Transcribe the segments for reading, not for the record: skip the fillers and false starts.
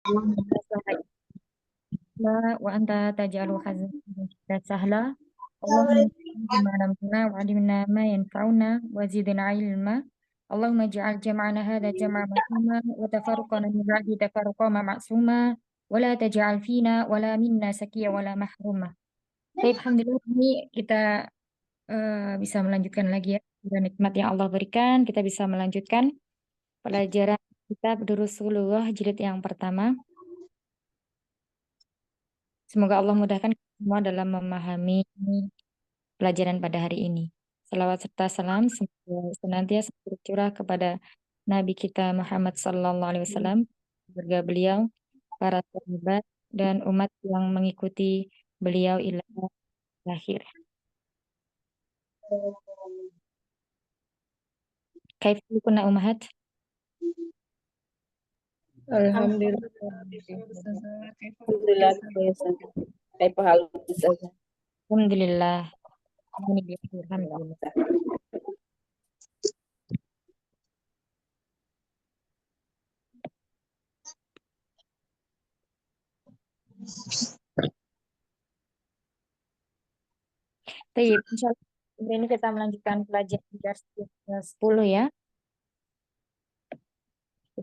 اللهم لا سهل إلا وأنت تجعل حزننا إذا سهلا. اللهم انفعنا بما علمتنا وعلمنا ما ينفعنا وزدنا علما. اللهم اجعل جمعنا هذا جمعا مرحوما وتفرقنا من بعد تفرقا معصوما ولا تجعل فينا ولا منا سكيا ولا محروما. Baik, alhamdulillah ini kita bisa melanjutkan lagi ya. Dan nikmat yang Allah berikan, kita bisa melanjutkan pelajaran kitab Durusulullah jilid yang pertama. Semoga Allah mudahkan kita semua dalam memahami pelajaran pada hari ini. Salawat serta salam semoga senantiasa tercurah kepada Nabi kita Muhammad Sallallahu Alaihi Wasallam, keluarga beliau, para sahabat, dan umat yang mengikuti beliau ila akhir. Kaif kunna umahat? Alhamdulillah. Alhamdulillah. Kayak pahala saja. Alhamdulillah. Alhamdulillah. Baik, insyaallah ini kita melanjutkan pelajaran dars 10 ya.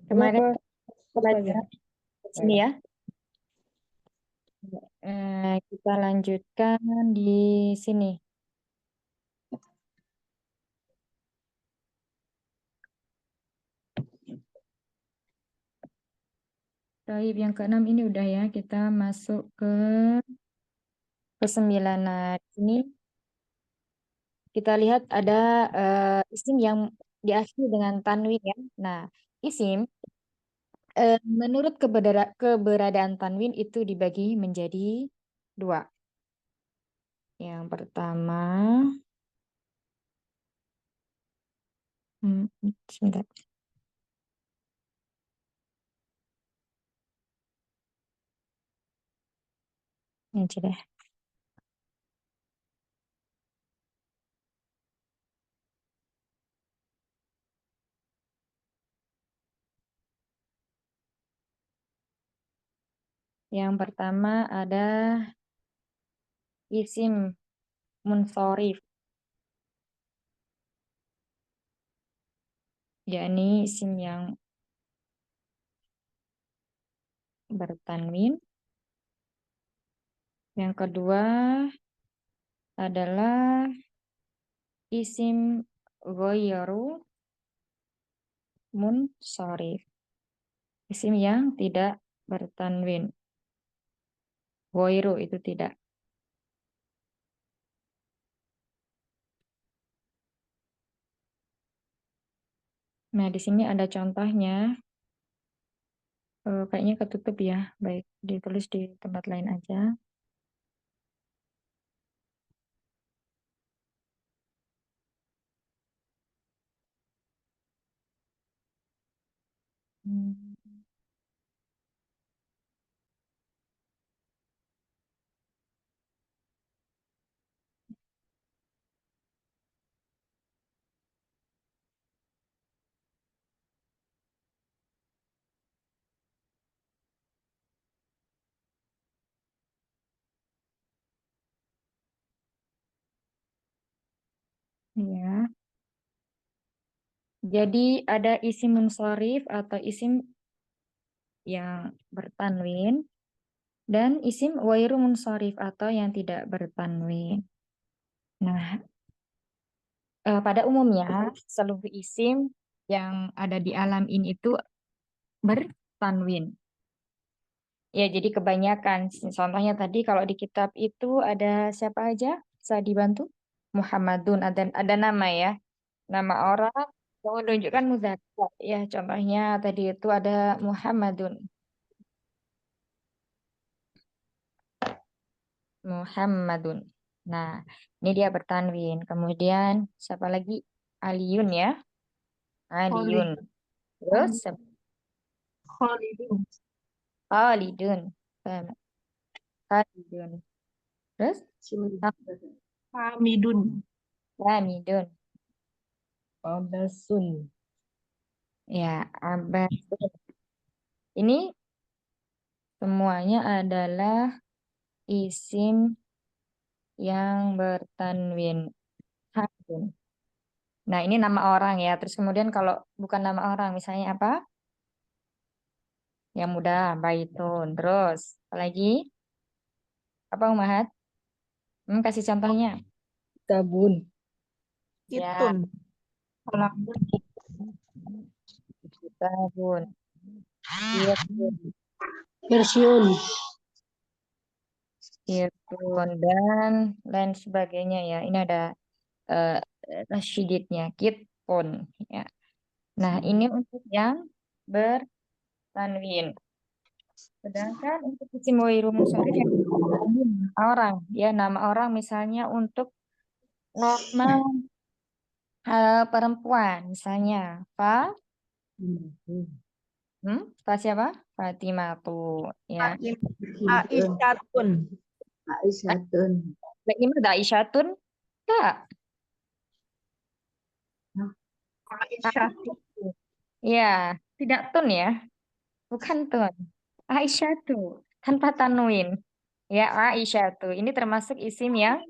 Kemarin pelajaran di sini ya. Kita lanjutkan di sini. Taib yang keenam ini udah ya, kita masuk ke 9. Nah, ini kita lihat ada isim yang diakhiri dengan tanwin ya. Nah, isim menurut keberadaan tanwin itu dibagi menjadi 2. Yang pertama, sebentar. Ini aja deh. Yang pertama ada isim munsorif, yakni isim yang bertanwin. Yang kedua adalah isim ghairu munsorif, isim yang tidak bertanwin. Ghairu itu tidak. Nah, di sini ada contohnya. Kayaknya ketutup ya. Baik, ditulis di tempat lain aja. Hmm. Ya. Jadi ada isim munsorif atau isim yang bertanwin dan isim ghairu munsorif atau yang tidak bertanwin. Nah, pada umumnya seluruh isim yang ada di alam ini itu bertanwin. Ya, jadi kebanyakan. Contohnya tadi kalau di kitab itu ada siapa aja? Bisa dibantu? Muhammadun, ada nama ya. Nama orang yang menunjukkan mudzakkar. Ya, contohnya tadi itu ada Muhammadun. Muhammadun. Nah, ini dia bertanwin. Kemudian siapa lagi? Aliun ya. Aliun. Terus Khalidun. Khalidun. Khalidun. Terus Hamidun. Hamidun. Abasun. Ya, Abbas. Ini Semuanya adalah isim yang bertanwin. Hamzun. Nah, ini nama orang ya. Terus kemudian kalau bukan nama orang, misalnya apa? Yang mudah, baitun. Terus, apa lagi? Apa, Umahat? Kasih contohnya. Tabun. Ya, Kitun. kitabun. Irtun. Pensiun. Irtun. Dan lain sebagainya ya. Ini ada tasyididnya. Kitpun. Ya. Nah, ini untuk yang bertanwin. Sedangkan untuk isim wairu munsharif yang orang, ya nama orang misalnya untuk nama perempuan, misalnya Fa siapa? Fatimatu, ya. Aisyatun. Aisyatun. Ini ada Aisyatun, tak? Aisyatun. Ya, tidak tun ya, bukan tun. Aisyatu tanpa tanwin. Ya, Aisyatu. Ini termasuk isim yang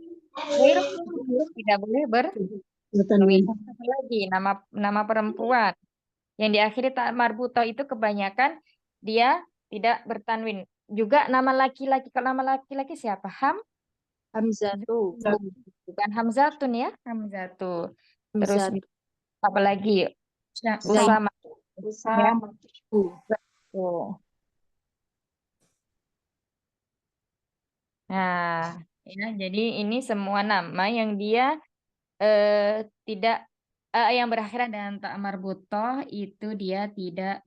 wairu munsharif, tidak boleh bertanwin. Bertanwin. Satu lagi nama nama perempuan yang diakhiri tak marbutoh itu kebanyakan dia tidak bertanwin. Juga nama laki-laki. Kalau nama laki-laki siapa? Hamzatu. Bukan Hamzatun ya, Hamzatu. Terus Hamzatu. apa lagi? Zaid. Usama. Ya, Usama. tuh. Nah, ya, jadi ini semua nama yang dia tidak yang berakhiran dengan tak marbutoh itu dia tidak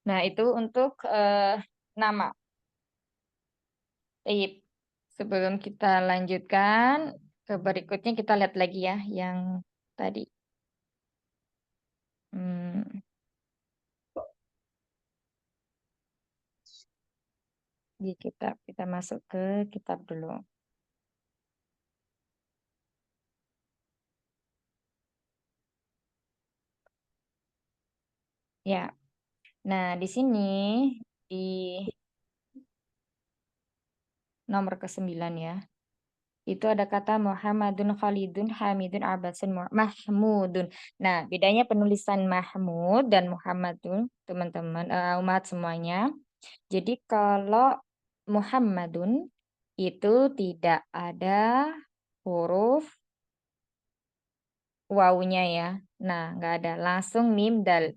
Nah, itu untuk nama. Baik. Sebelum kita lanjutkan ke berikutnya, kita lihat lagi ya yang tadi. Hmm, di kitab. Kita masuk ke kitab dulu. Ya. Nah, di sini di nomor ke-9 ya. Itu ada kata Muhammadun Khalidun Hamidun Abbasun Mahmudun. Nah, bedanya penulisan Mahmud dan Muhammadun, teman-teman, umat semuanya. Jadi kalau Muhammadun itu tidak ada huruf wawunya ya. Nah, nggak ada. Langsung mim dal.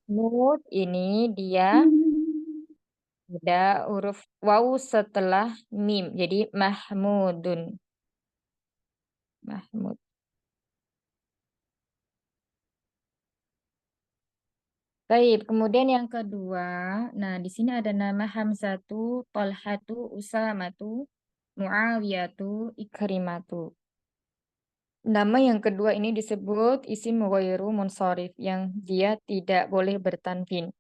Mud ini dia ada huruf wawu setelah mim. Jadi Mahmudun. Mahmud. Baik, kemudian yang kedua, nah di sini ada nama Hamzatu, Tolhatu, Usamatu, Muawiyatu, Ikrimatu. Nama yang kedua ini disebut isim ghairu munsharif yang dia tidak boleh bertanwin.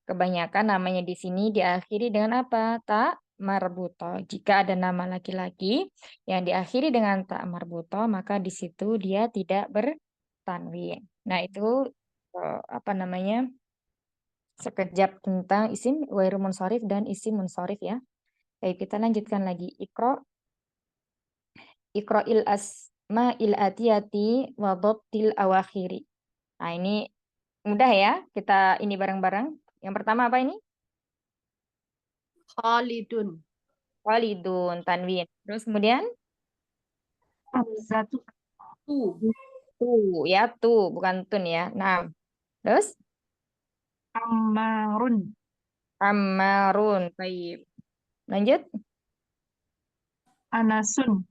Kebanyakan namanya di sini diakhiri dengan apa? Tak marbuto. Jika ada nama laki-laki yang diakhiri dengan tak marbuto, maka di situ dia tidak bertanwin. Nah, itu apa namanya? Sekejap tentang isim ghairu munsharif dan isim munsharif ya. Baik, kita lanjutkan lagi. Iqra'il asma'il atiyati wa dhabtil awakhiri. Nah, ini mudah ya. Kita ini bareng-bareng. Yang pertama apa ini? Khalidun. Walidun, tanwin. Terus kemudian Hamzatu. ya, bukan tun ya. Nah, terus Ammarun. Ammarun. Baik. Lanjut. Anasun.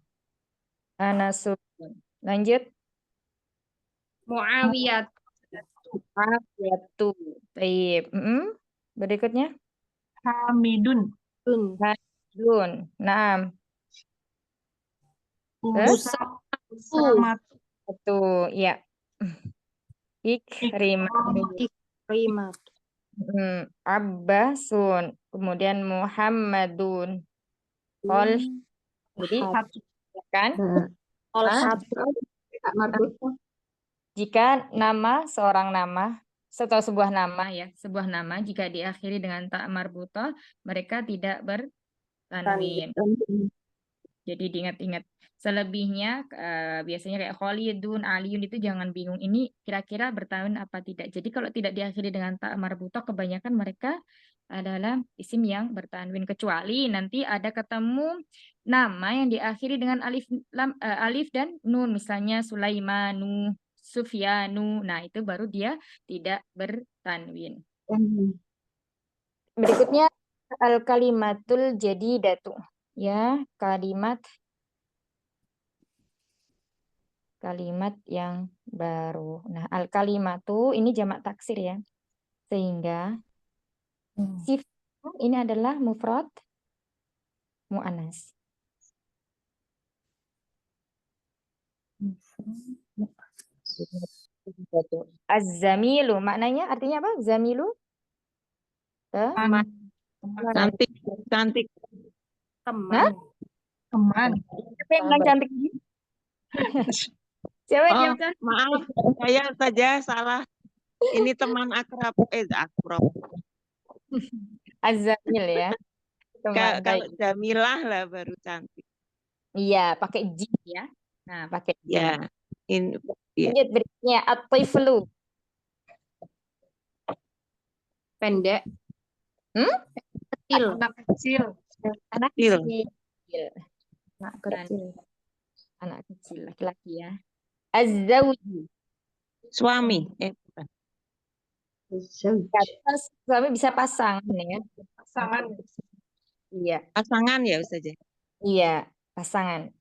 Anasun. Lanjut. Muawiyat. Afiyatu. Baik. Berikutnya. Hamidun. Hadun. Nah, terus Usamat. satu ya. Ikrimatu. Ikrimah. Abbasun. Kemudian Muhammadun. Kol. Jadi Satu. kan? Al-Khatib. Tak marbuta. Jika nama seorang nama atau sebuah nama ya, sebuah nama jika diakhiri dengan ta marbuta, mereka tidak bertanwin. Jadi diingat-ingat. Selebihnya biasanya kayak Khalidun, Aliyun itu jangan bingung. Ini kira-kira bertanwin apa tidak. Jadi kalau tidak diakhiri dengan ta marbuta, kebanyakan mereka adalah isim yang bertanwin. Kecuali nanti ada ketemu nama yang diakhiri dengan alif dan nun. Misalnya Sulaimanu, Sufyanu. Nah itu baru dia tidak bertanwin. Berikutnya al-kalimatul jadidatu. Ya, kalimat yang baru. Nah, al-kalimatu ini jamak taksir ya. Sehingga sif ini adalah mufrad mu'annas. Az-zamilu maknanya artinya apa? Zamilu? Teman. Cantik, cantik. Teman. Teman. Siapa yang bilang cantik ini? Siapa yang Oh, bilang? maaf, saya saja salah. Ini teman akrab. Akrab. Az-zamil ya. Teman Kalau baik. Jamilah lah baru cantik. Iya, pakai jim ya. Nah, pakai jim. Ya, ini ya. Lanjut berikutnya at-tiflu. Pendek. Kecil. Anak kecil. Anak Kecil. kecil. Anak kecil. Anak kecil laki-laki ya. Az-zawju. Suami. Bukan. Suami bisa pasangan ya. Pasangan. Iya. Pasangan ya saja. Iya, pasangan.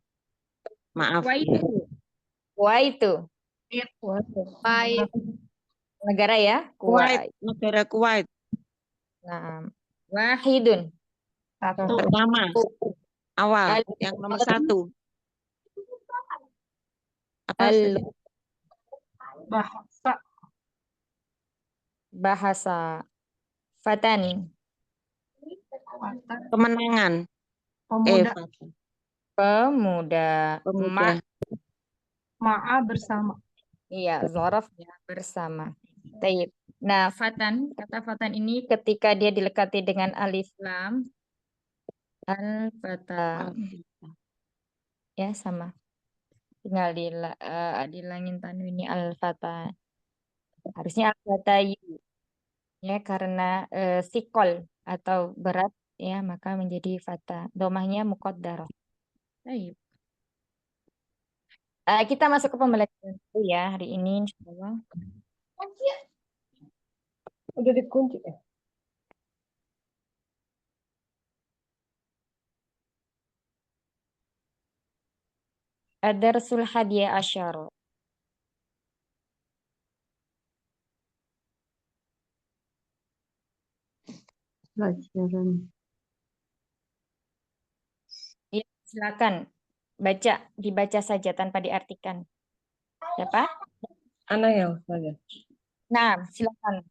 Maaf. Kuwaitu. Baik. Negara ya. Kuwait, negara Kuwait. Nah, wahidun. Satu. Pertama, awal, yang nomor 1. Apa? Bahasa. Bahasa. Fatan. Kemenangan. Pemuda. Pemuda. Pemuda. Ma'a bersama. Iya, zorof ya, bersama. Taib. Nah, fatan, kata fatan ini ketika dia dilekati dengan alif lam, al-fata. Ya, sama. Tinggal dilangin tanwini al-fata. Harusnya al-fata ya, karena sikol atau berat ya, maka menjadi fata. Domahnya muqaddarah. Taib. Kita masuk ke pembelajaran dulu ya hari ini, insyaallah. Udah dikunci ya? Ad-darsul hadiah asyara. Pelajaran. Ya, silakan dibaca saja tanpa diartikan. Siapa? Ana ya, Ustazah. Nah, silakan.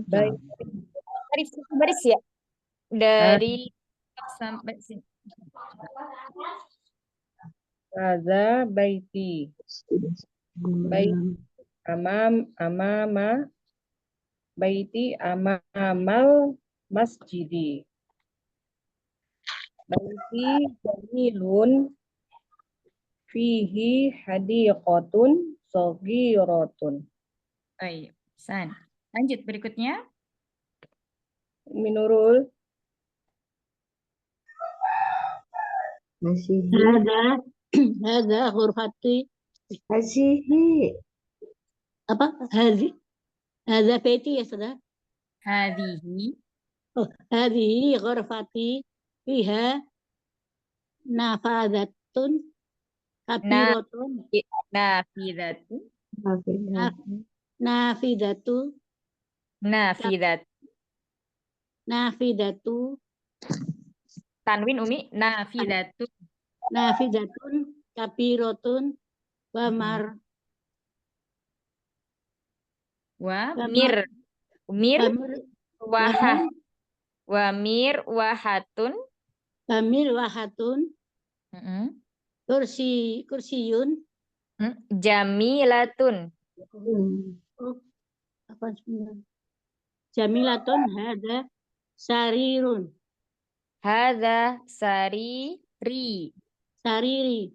Baik. Baris ya. Dari sampai sini. Hadza baiti. Bait amama baiti amamal masjidi. Baiti jamilun fihi hadiqatun saghiratun. Baik, San. Lanjut berikutnya. Minurul Masih. هذا غرفتي Masih. apa هذا بيتي يا سادة Hadihi. هذه غرفتي فيها نافذة كبيرة Nafidatu. نافذة Nafidatu. نافذة Tanwin Umi. Nafidatu. نافذة كبيرة ومر Mir. Mir. Wahah. Wamir wahatun. ومر واحد kursiyun. Jamilatun. Oh, apa sebenarnya? Jamilatun hada sarirun. Hadza sariri. Sariri.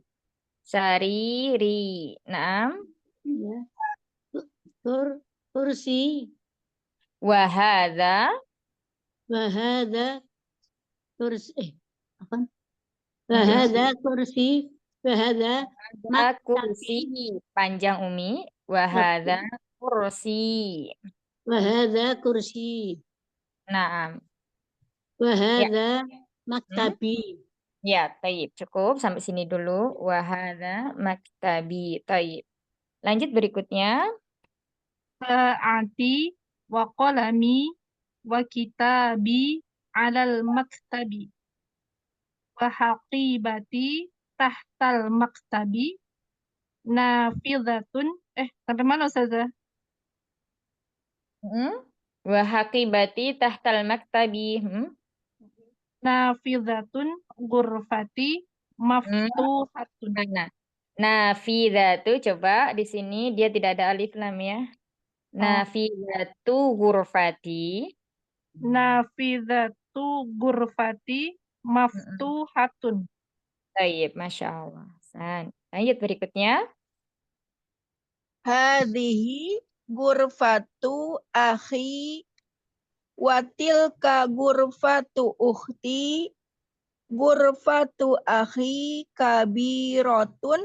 Sariri. Naam. Ya. Kursi. Wa hadza Wahada kursi. Apa? Wahada kursi. Wahada kursi. Panjang Umi. Wa hadza kursi. wahada kursi. Naam. Wahada maktabi. Ya, taib. Cukup sampai sini dulu. Wa hadza maktabi. Taib. Lanjut berikutnya. Sa'ati wa qalami wa kitabi alal maktabi wa haqibati tahtal maktabi nafidatun. Sampai mana Ustazah? Wa haqibati tahtal maktabi. Nafidatun ghurfati maftuhatun. Nah, nafidatu coba di sini dia tidak ada alif lam ya. Nafidatu ghurfati. Nafidatu ghurfati maftuhatun. Baik, Masya Allah. Lanjut berikutnya. Hadhihi ghurfatu akhi wa tilka ghurfatu ukhti. Ghurfatu akhi kabiratun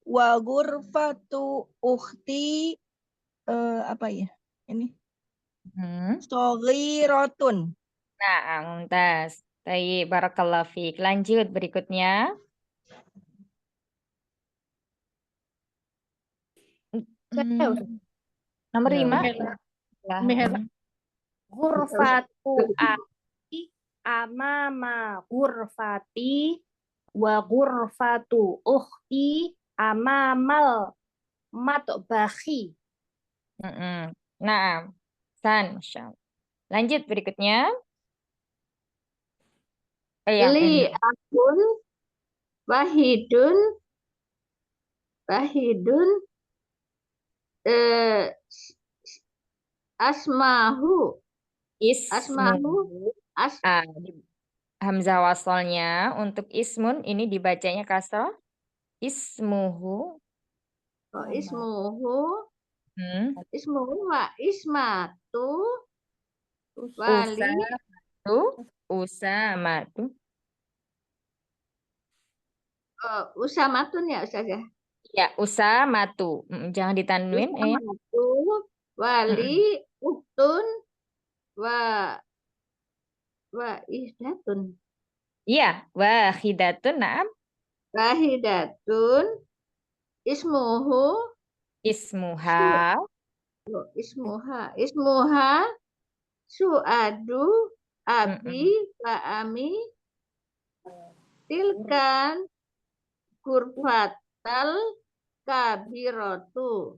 wa ghurfatu ukhti apa ya? Ini shaghiratun. Nah, mumtaz. Baik, barakallahu fiik. Lanjut berikutnya. Nomor 5. Mihela. Ghurfatu akhi amama ghurfati wa ghurfatu ukhti amamal matbakhi. Nah, Masya Allah. Lanjut berikutnya. Li akun wahidun asmahu Hamzah wasalnya untuk ismun ini dibacanya kasrah. Ismuhu. Ismuhu wa ismatu wali Usamatu. usamatun ya Ustazah. Ya, usamatu. Jangan ditanwin ya. Usamatu wali uktun wa ihdatun. Iya, wahidatun. Naam. Wahidatun ismuha su'adu abi wa ami tilkan ghurfatal kabiratu.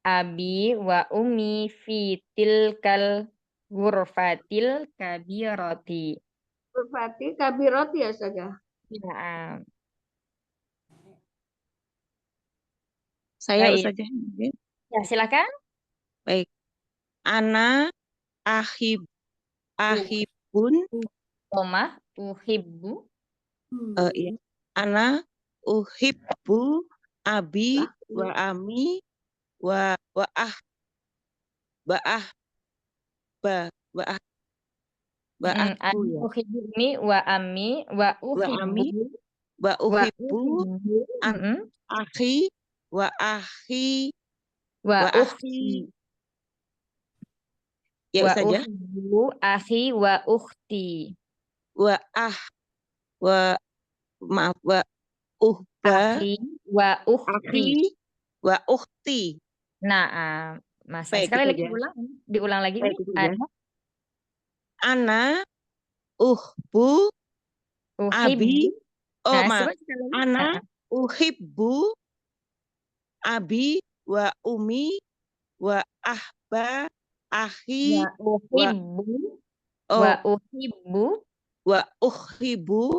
Abi wa umi fi tilkal ghurfatil kabirati. Ghurfatil kabirati ya saja. Ya. Saya Baik. Ustazah. Ya, silakan. Baik. Ana ahibun. Omah uhibbu. Iya. Ana uhibbu abi wa ami wa aku ya. Uhibbu ini wa ami wa uhibbu akhi wa akhi wa ukhti. Ya wa saja. uhibbu akhi wa ukhti. Wa uhba Akhi wa ukhti. akhi wa ukhti. Nah, Mas, Baik, sekali lagi gitu diulang lagi. Baik, gitu Ana uhbu abi. Oh, maaf. Ana uhibbu abi wa umi wa ahba akhi wa uhibbu wa uhibbu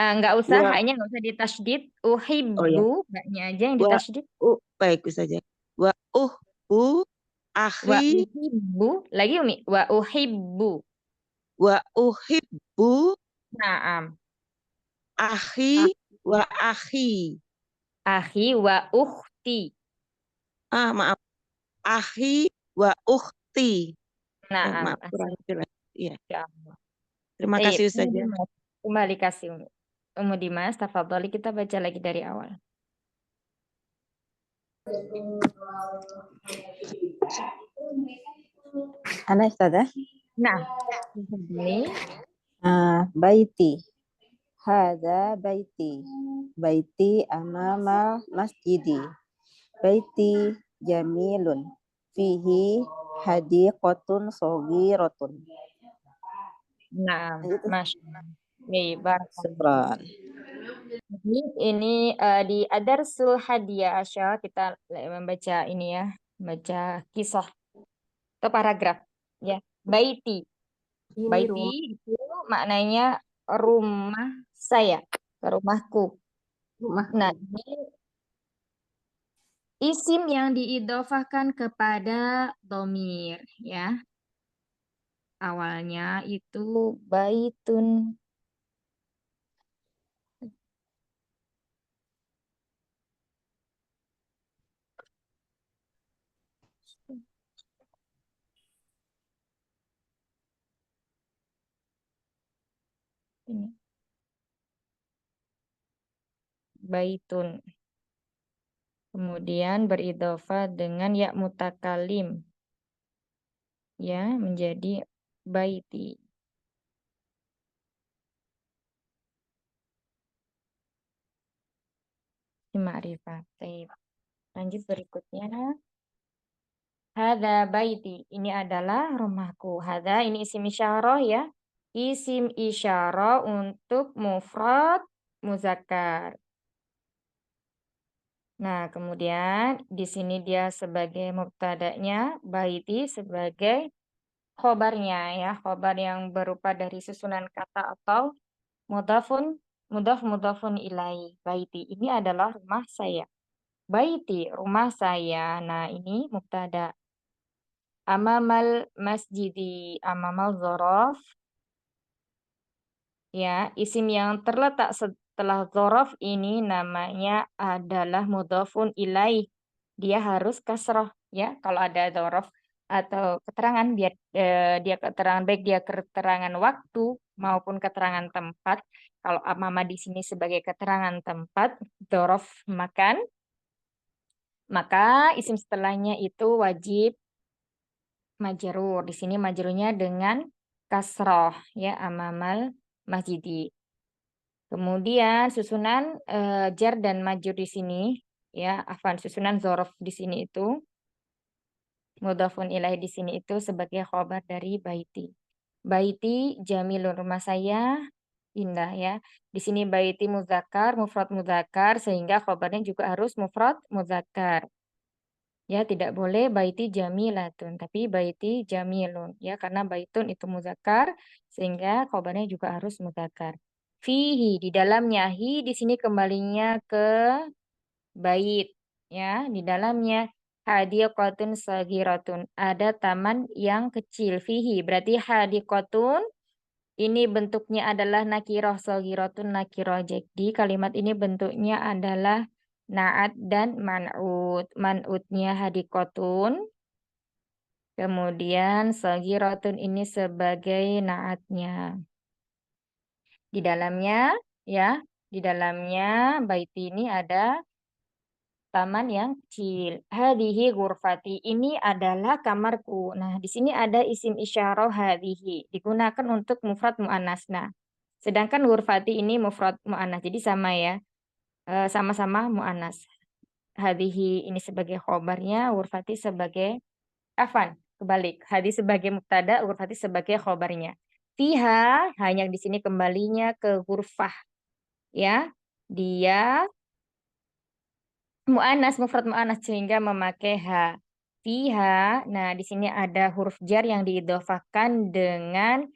Nggak usah, Wa, hanya nggak usah ditasydid. oh ya. Uhibbu, mbaknya aja yang Wa, ditasydid. baik saja. Wa uhbu Wa akhi uhibbu, lagi Umi. Wa uhibbu. wa uhibbu Naam. akhi wa akhi. Akhi wa ukhti. Maaf. Akhi wa ukhti. Naam. Maaf kurang jelas. Iya. Ya Allah. Terima Baik, kasih Umu saja. Dimas. Kembali kasih Umi. Umu Dimas, tafadholi kita baca lagi dari awal. Ana Ustazah. Nah, ini Baiti. Hada baiti. Baiti amama masjidi. Baiti jamilun. Fihi hadiqatun sogiratun. nah, Masya Allah. Nih, barakallah. Syukran. Ini di Adarsul Hadiah Asya kita membaca ini ya, baca kisah atau paragraf ya. Baiti. Ini Baiti itu maknanya rumah saya, rumahku. Rumah. Nah, ini isim yang diidofahkan kepada domir ya. Awalnya itu baitun. Ini. Baitun. Kemudian beridofah dengan ya mutakalim. Ya, menjadi baiti. Ma'rifah. Baik. Lanjut berikutnya. Hada baiti. Ini adalah rumahku. Hada ini isim isyarah ya. Isim isyarah untuk mufrad muzakkar. Nah, kemudian di sini dia sebagai mubtada'nya, baiti sebagai khobarnya ya. Khobar yang berupa dari susunan kata atau mudhafun ilaih. Baiti. Ini adalah rumah saya. Baiti, rumah saya. Nah, ini mubtada. Amamal masjidi, amamal zorof. Ya, isim yang terletak setelah zorof ini namanya adalah mudhafun ilaih. Dia harus kasroh ya. Kalau ada zorof atau keterangan biar dia keterangan baik dia keterangan waktu maupun keterangan tempat. Kalau amama di sini sebagai keterangan tempat, zorof makan, maka isim setelahnya itu wajib majrur. Di sini majrurnya dengan kasroh ya, amamal masjidi. Kemudian susunan jar dan majrur di sini ya, susunan zorof di sini itu mudhafun ilaih di sini itu sebagai khobar dari baiti. Baiti jamilun, rumah saya indah ya. Di sini baiti muzakkar, mufrad muzakkar sehingga khobarnya juga harus mufrad muzakkar. Ya, tidak boleh baiti jamilatun, tapi baiti jamilun. Ya, karena baitun itu muzakkar, sehingga khobarnya juga harus muzakkar. Fihi, di dalamnya. Hi, di sini kembalinya ke bait. Ya, di dalamnya. Hadiqatun sagiratun. Ada taman yang kecil. Fihi, berarti hadiqatun. Ini bentuknya adalah nakiroh sagiratun nakiroh. Jadi kalimat ini bentuknya adalah naat dan man'ud. Man'udnya hadikotun. Kemudian sagiratun ini sebagai naatnya. Di dalamnya ya, di dalamnya bait ini ada taman yang kecil. Hadihi ghurfati. Ini adalah kamarku. Nah, di sini ada isim isyarah hadihi. Digunakan untuk mufrad mu'annas. Nah, sedangkan ghurfati ini mufrad mu'annas. Jadi sama ya. Sama-sama mu'annas. Hadihi ini sebagai khobarnya, ghurfati sebagai kebalik. Hadis sebagai mubtada, ghurfati sebagai khobarnya. Fiha hanya di sini kembalinya ke ghurfah. Ya. Dia mu'anas, mufrad mu'anas sehingga memakai ha. Fiha, nah di sini ada huruf jar yang diidhofahkan dengan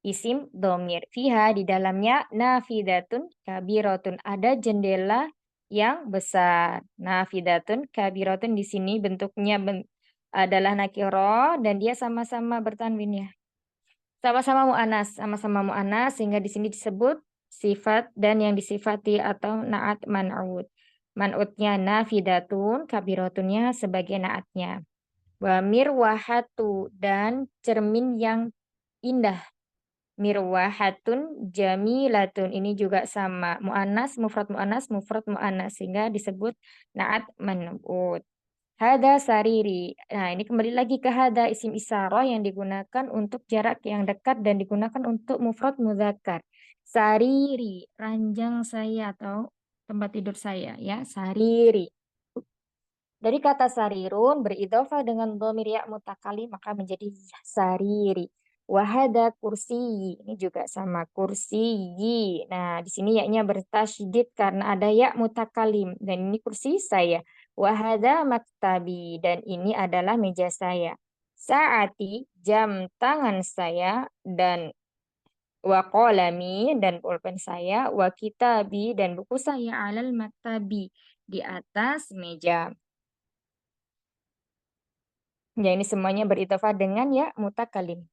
isim domir. Fiha di dalamnya nafidatun kabiratun. Ada jendela yang besar. Nafidatun kabiratun di sini bentuknya adalah nakiro dan dia sama-sama bertanwin ya. Sama-sama mu'anas sehingga di sini disebut sifat dan yang disifati atau naat man'ud. Man'udnya nafidatun, kabiratunnya sebagai naatnya. Wa mirwahatu dan cermin yang indah. Mirwahatun jamilatun ini juga sama mu'anas mufrad mu'anas sehingga disebut naat man'ud. Hada sariri. Nah, ini kembali lagi ke hada isim isyarah yang digunakan untuk jarak yang dekat dan digunakan untuk mufrad mudzakkar. Sariri, ranjang saya atau tempat tidur saya ya, sariri. Dari kata sarirun beridhofah dengan dhamir ya mutakalim maka menjadi sariri. Wahada kursi, ini juga sama kursi. Nah, di sini yaknya bertasydid karena ada ya mutakalim dan ini kursi saya. Wahada maktabi dan ini adalah meja saya. Saati jam tangan saya dan wa qalami dan pulpen saya, wa kitabi dan buku saya alal maktabi di atas meja. Ya ini semuanya beridhofah dengan ya mutakalim.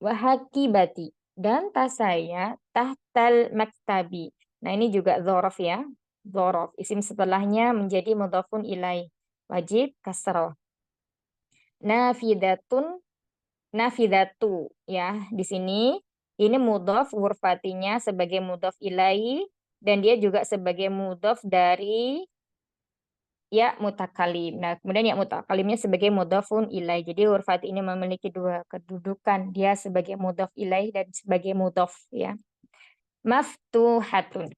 Wahakibati dan tas saya tahtal maktabi. Nah ini juga dzaraf ya. Dzaraf. Isim setelahnya menjadi mudhafun ilaih. Wajib kasroh. Nafidatun nafidatu ya. Di sini ini mudhaf ghurfatinya sebagai mudhaf ilaih dan dia juga sebagai mudhaf dari ya mutakalim. Nah, kemudian ya mutakalimnya sebagai mudhafun ilaih. Jadi huruf ini memiliki dua kedudukan. Dia sebagai mudhaf ilaih dan sebagai mudhaf ya. Maftuhatun.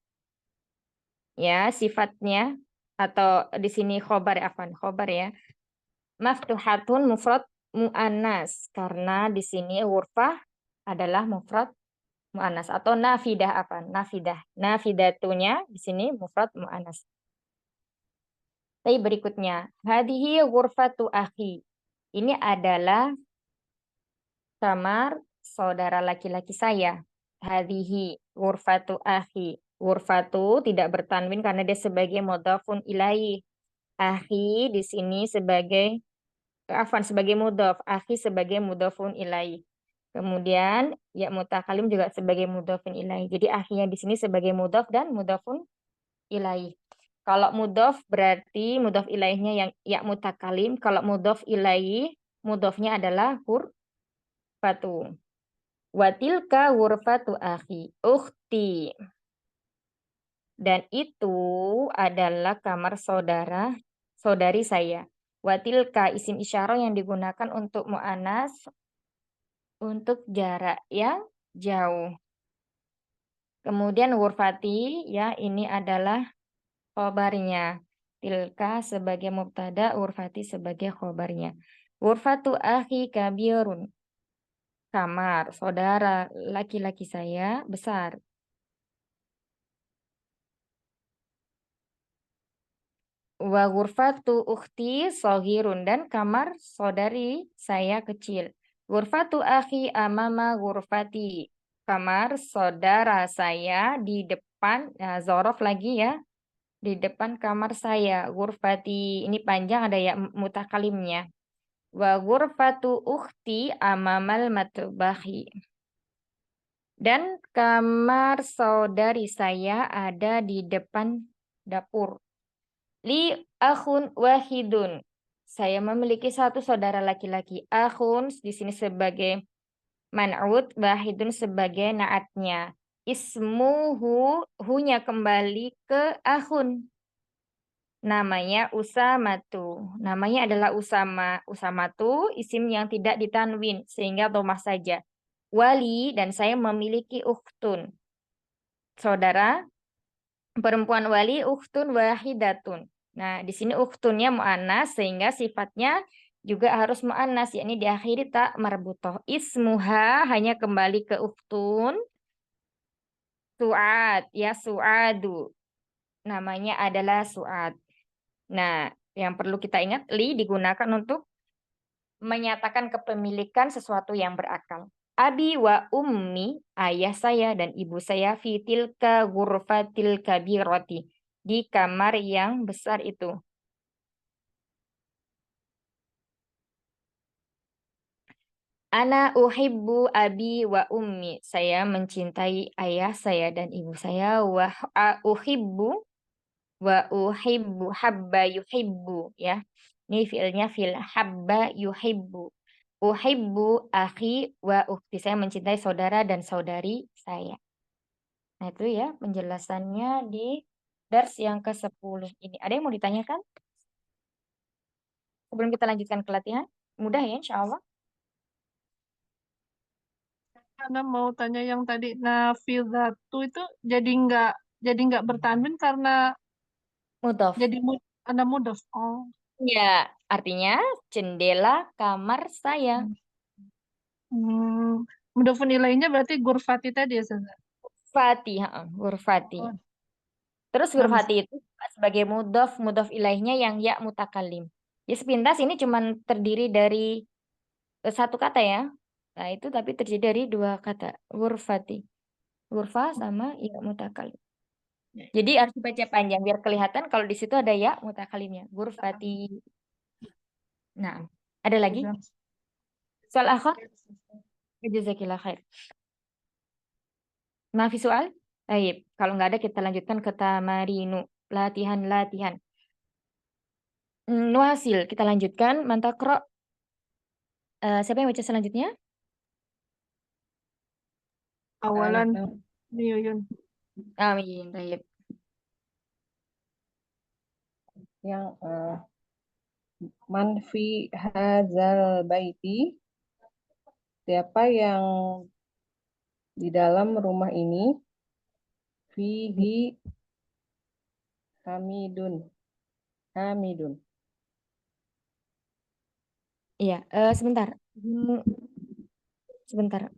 Ya, sifatnya atau di sini khobar ya. Maftuhatun mufrad muannas karena di sini hurufah adalah mufrad muannas atau nafidah nafidah. Nafidatunya di sini mufrad muannas. Tapi berikutnya, hadihi ghurfatu akhi. Ini adalah kamar saudara laki-laki saya. Hadihi ghurfatu akhi. Ghurfatu tidak bertanwin karena dia sebagai mudhafun ilaih. Akhi di sini sebagai sebagai mudhaf, akhi sebagai mudhafun ilaih. Kemudian ya mutakalim juga sebagai mudhafun ilaih. Jadi akhinya di sini sebagai mudhaf dan mudhafun ilaih. Kalau mudhof berarti mudhof ilaihnya yang ya mutakalim. Kalau mudhof ilaih, mudhofnya adalah hurfatu. Watilka hurfatu akhi, ukhti. Dan itu adalah kamar saudari saya. Watilka isim isyarah yang digunakan untuk mu'anas untuk jarak yang jauh. Kemudian hurfati ya ini adalah khobarnya. Tilka sebagai mubtada, urfati sebagai khobarnya. Urfatu akhi kabirun. Kamar, saudara laki-laki saya besar. Wa ghurfatu ukhti soghirun. Dan kamar saudari saya kecil. Ghurfatu akhi amama ghurfati. Kamar saudara saya di depan, zorof lagi ya. Di depan kamar saya, ghurfati ini panjang ada ya mutakalimnya. Wa ghurfatu ukhti amamal matbahi. Dan kamar saudari saya ada di depan dapur. Li akhun wahidun. Saya memiliki satu saudara laki-laki. Akhun di sini sebagai man'ud, wahidun sebagai naatnya. Ismuhu, hunya kembali ke akhun. Namanya Usamatu. Namanya adalah Usama. Usamatu isim yang tidak ditanwin sehingga dhamma saja. Wali dan saya memiliki ukhtun. Saudara perempuan wali ukhtun wahidatun. Nah, di sini ukhtunnya muannas sehingga sifatnya juga harus muannas yakni diakhiri tak marbutoh. Ismuha hanya kembali ke ukhtun. Su'ad, ya Su'adu. Namanya adalah Su'ad. Nah, yang perlu kita ingat, li digunakan untuk menyatakan kepemilikan sesuatu yang berakal. Abi wa ummi, ayah saya dan ibu saya, fitil ka ghurfatil kabirati, di kamar yang besar itu. Ana uhibbu abi wa ummi. Saya mencintai ayah saya dan ibu saya. Uhibbu wa uhibbu habba yuhibbu, ya. Ini fiilnya fil habba yuhibbu. Uhibbu akhi wa ukhti. Saya mencintai saudara dan saudari saya. Nah, itu ya penjelasannya di dars yang ke-10 ini. Ada yang mau ditanyakan? Sebelum kita lanjutkan ke latihan. Mudah ya, insya Allah. Karena mau tanya yang tadi nafidhatu itu jadi nggak bertanwin karena Mudhof. jadi ada mudhof. Oh. Ya, artinya jendela kamar saya. Mudhofun ilaihnya berarti gurfati tadi ya, Ustazah? Gurfati, gurfati. Oh, Terus bagus. gurfati itu sebagai mudhof ilaihnya yang ya mutakalim. Ya sepintas ini cuma terdiri dari satu kata ya. Nah, itu tapi terdiri dari dua kata. Gurfati. Gurfa sama ya mutakalim. Jadi harus dibaca panjang biar kelihatan kalau di situ ada ya mutakalimnya. Gurfati. Nah, ada lagi? Soal akhir? Jazakillah khair. Maaf soal? Baik, kalau nggak ada kita lanjutkan ke tamarinu. Latihan. Nuhasil, kita lanjutkan. Mantakro. Siapa yang baca selanjutnya? Awalan Yuyun. Amin, baik. Yang man fi hadzal baiti, siapa yang di dalam rumah ini, fihi hamidun. Iya, sebentar. Sebentar.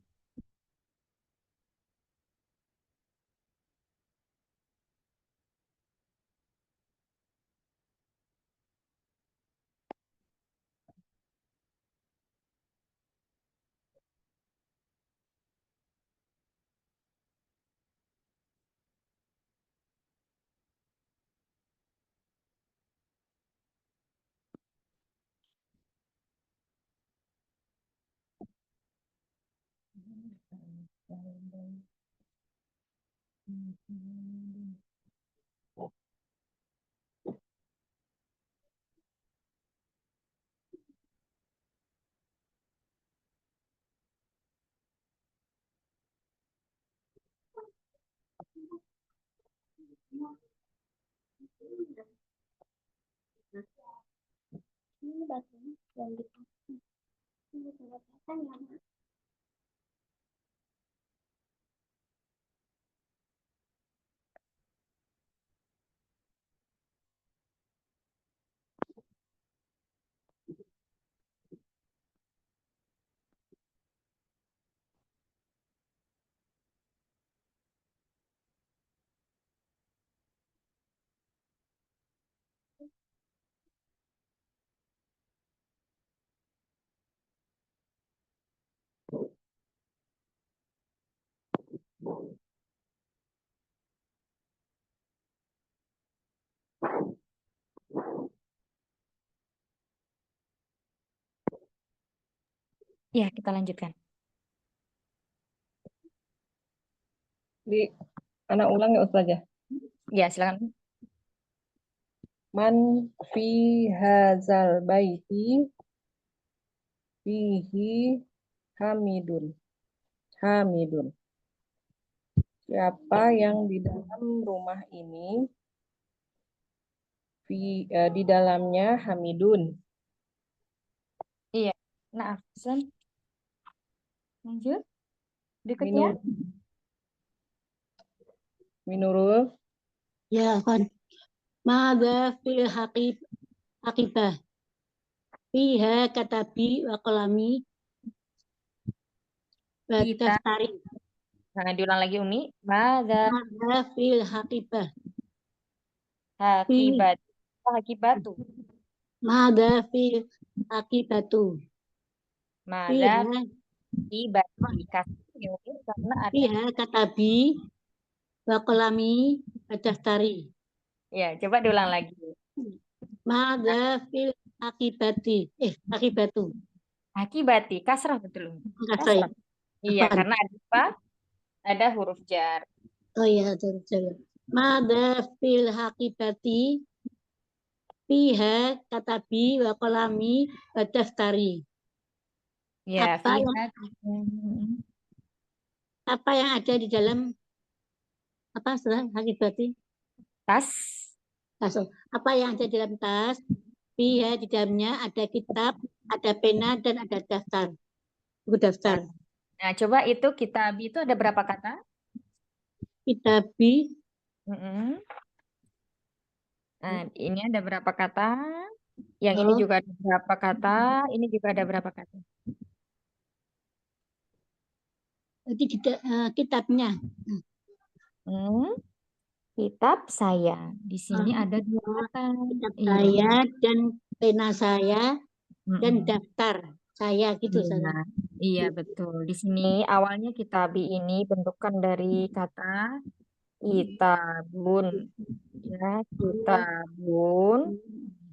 Ya, kita lanjutkan. Anak ulang ya Ustazah. Ya, silakan. Man fi hadzal baiti fihi hamidun. Siapa yang di dalam rumah ini di dalamnya hamidun. Iya. Nah, Hasan. Lanjut. Berikutnya. Minurul. Ya, kan. Mada fil haqibah. Fiha katabi wa qalami wa daftari. Nah, diulang lagi Umi. Mada fil haqibah. Hakibatu. Mada fil haqibatu. Mada kasih ya, karena ada Fiha katabi wa qalami wa daftari. ya. Coba diulang lagi. Madza fil akibati. Akibatu. Akibati kasrah betul. Kasih. Kasrah. Iya, Apaan? karena ada apa? Ada huruf jar. Oh iya, betul. Madza fil akibati. Fiha katabi wa qalami wa daftari. Ya, Apa yang ada di dalam apa setelah akibati? tas. Tas. Apa yang ada di dalam tas? Fiha di dalamnya ada kitab, ada pena dan ada daftar. Buku daftar. Nah, coba itu kitabi itu ada berapa kata? Kitabi Nah, ini ada berapa kata? Yang ini juga ada berapa kata? Ini juga ada berapa kata? kitabnya. Kitab saya. Di sini ada dua kata. Kitab Iya. saya dan pena saya dan daftar saya gitu Iya, saya. iya betul. Di sini awalnya kitabi ini bentukan dari kata kitabun. Ya, kitabun.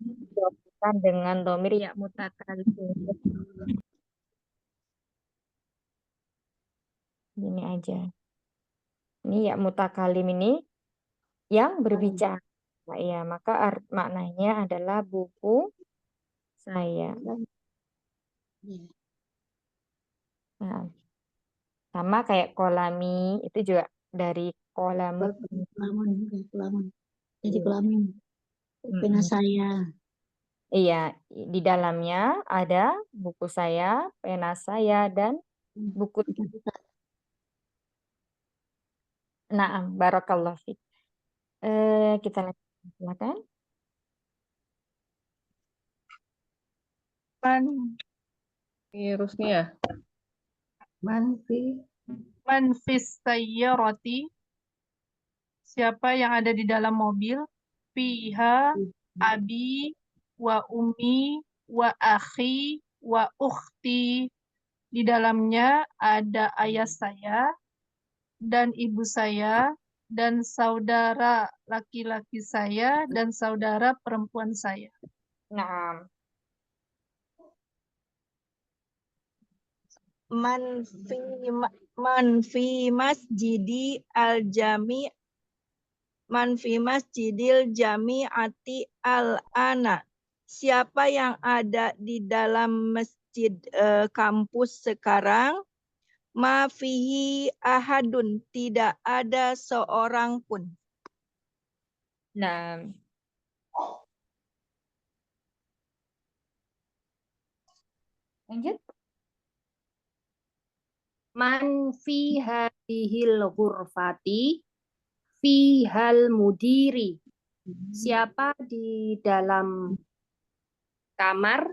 Dilakukan dengan domir ya mutakalim. Ini aja. Ini ya mutakalim ini yang berbicara. Nah, ya, maka maknanya adalah buku saya. Nah, sama kayak kolami itu juga dari kolamu. Kolamun. Jadi kolamin. Pena saya. Iya, di dalamnya ada buku saya, pena saya, dan buku. Nah, barakallah fiik. Kita lanjutkan, silakan. Rusnia. Man fis sayyarati. Siapa yang ada di dalam mobil? Fiha abi wa ummi wa akhi wa ukhti. Di dalamnya ada ayah saya dan ibu saya dan saudara laki-laki saya dan saudara perempuan saya. Nah, Man fi masjidi al-jami Man fi masjidil jami'ati al-ana. Siapa yang ada di dalam masjid kampus sekarang? Ma fihi ahadun. Tidak ada seorang pun. nah. Lanjut. Man fi hadhil ghurfati fihal mudiri. Siapa di dalam kamar?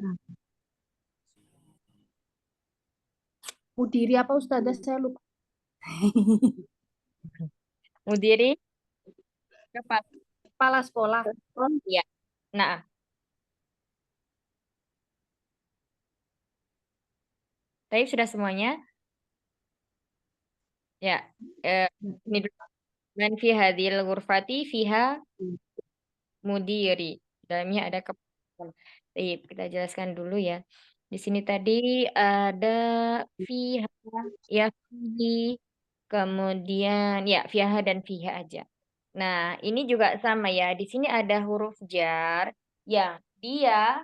Mudiri apa Ustazah? Saya lupa. Mudiri Kepala sekolah. Iya. Nah, tapi sudah semuanya? Ya, ini dulu. Man fi hadhil ghurfati fiha mudiri. Dalamnya ada kepala. Baik, kita jelaskan dulu ya. Di sini tadi ada fiha, ya fihi, kemudian ya fiha dan fiha aja. Nah, ini juga sama ya. Di sini ada huruf jar yang dia